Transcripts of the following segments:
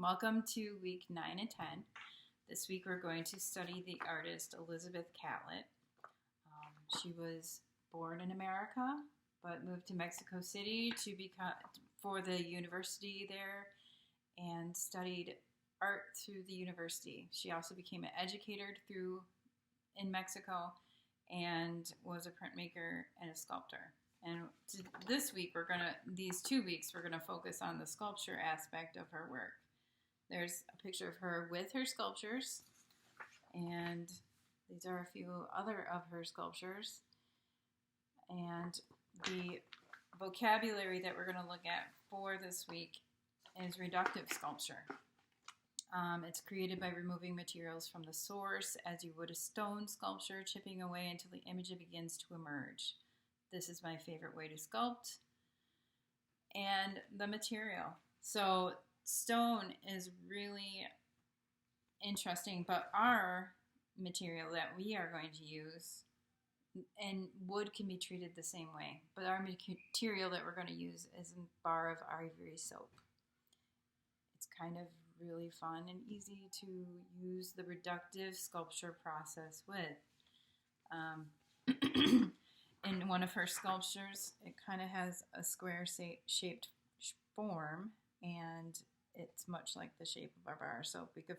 Welcome to week 9 and 10. This week we're going to study the artist Elizabeth Catlett. She was born in America but moved to Mexico City for the university there and studied art through the university. She also became an educator in Mexico and was a printmaker and a sculptor. And these 2 weeks, we're gonna focus on the sculpture aspect of her work. There's a picture of her with her sculptures, and these are a few other of her sculptures. And the vocabulary that we're gonna look at for this week is reductive sculpture. It's created by removing materials from the source as you would a stone sculpture, chipping away until the image begins to emerge. This is my favorite way to sculpt. And the material. So stone is really interesting, but our material that we are going to use, and wood can be treated the same way, but our material that we're going to use is a bar of ivory soap. It's kind of really fun and easy to use the reductive sculpture process with. In one of her sculptures, it kind of has a square shaped form, and it's much like the shape of our bar of soap. We could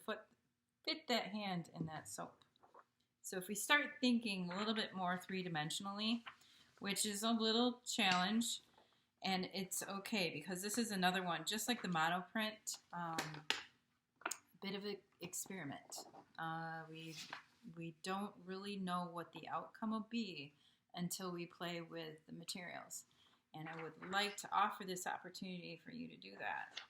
fit that hand in that soap. So if we start thinking a little bit more three-dimensionally, which is a little challenge, and it's okay because this is another one, just like the monoprint, bit of an experiment. We don't really know what the outcome will be until we play with the materials. And I would like to offer this opportunity for you to do that.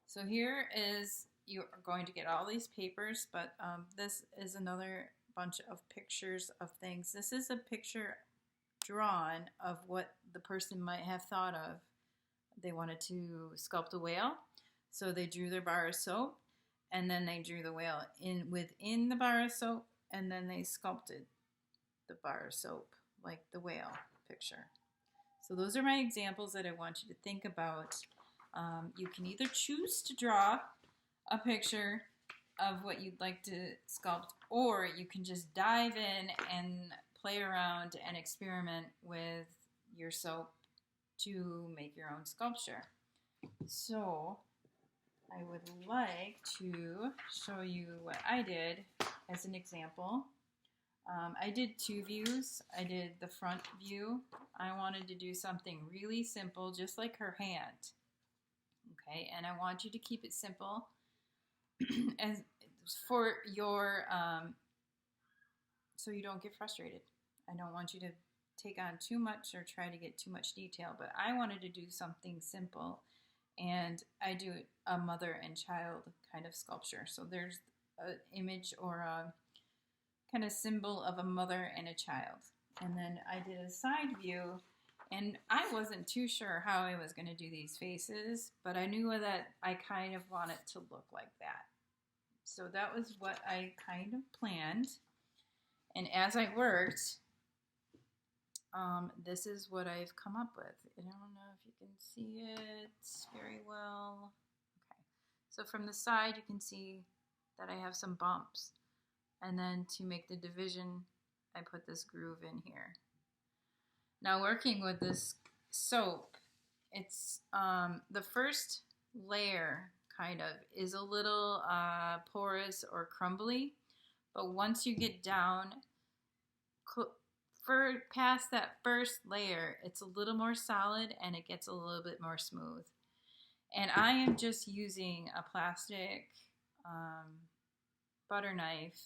So here is, you are going to get all these papers, but this is another bunch of pictures of things. This is a picture drawn of what the person might have thought of. They wanted to sculpt a whale, so they drew their bar of soap, and then they drew the whale within the bar of soap, and then they sculpted the bar of soap like the whale picture. So those are my examples that I want you to think about. You can either choose to draw a picture of what you'd like to sculpt, or you can just dive in and play around and experiment with your soap to make your own sculpture. So I would like to show you what I did as an example. I did 2 views. I did the front view. I wanted to do something really simple, just like her hand. Okay, and I want you to keep it simple as for your so you don't get frustrated. I don't want you to take on too much or try to get too much detail, but I wanted to do something simple, and I do a mother and child kind of sculpture. So there's an image or a kind of symbol of a mother and a child. And then I did a side view, and I wasn't too sure how I was going to do these faces, but I knew that I kind of wanted to look like that. So that was what I kind of planned. And as I worked, this is what I've come up with. I don't know if you can see it very well. Okay. So from the side, you can see that I have some bumps. And then to make the division, I put this groove in here. Now working with this soap, it's the first layer kind of is a little porous or crumbly, but once you get down past that first layer, it's a little more solid and it gets a little bit more smooth. And I am just using a plastic butter knife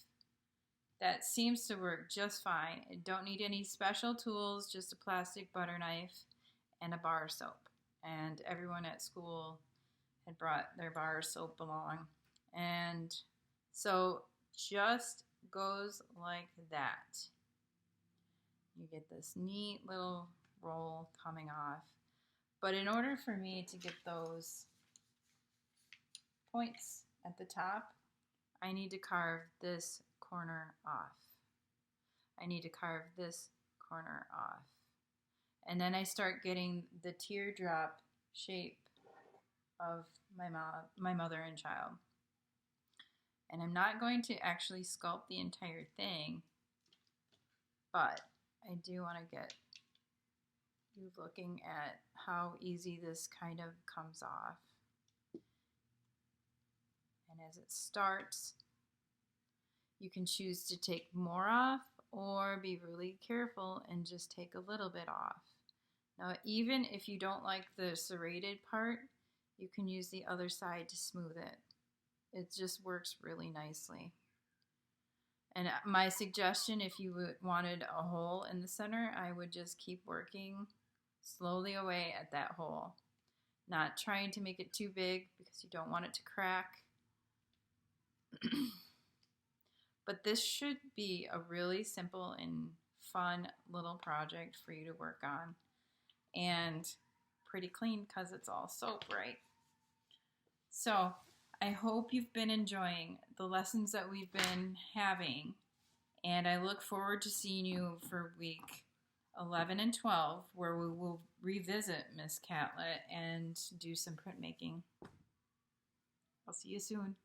that seems to work just fine. I don't need any special tools, just a plastic butter knife and a bar of soap. And everyone at school had brought their bar of soap along. And so just goes like that. You get this neat little roll coming off. But in order for me to get those points at the top, I need to carve this corner off. I need to carve this corner off. And then I start getting the teardrop shape of my mother and child. And I'm not going to actually sculpt the entire thing, but I do want to get you looking at how easy this kind of comes off. And as it starts, you can choose to take more off or be really careful and just take a little bit off. Now, even if you don't like the serrated part, you can use the other side to smooth it. It just works really nicely. And my suggestion, if you wanted a hole in the center, I would just keep working slowly away at that hole. Not trying to make it too big because you don't want it to crack. But this should be a really simple and fun little project for you to work on. And pretty clean because it's all soap, right? So I hope you've been enjoying the lessons that we've been having, and I look forward to seeing you for week 11 and 12, where we will revisit Miss Catlett and do some printmaking. I'll see you soon.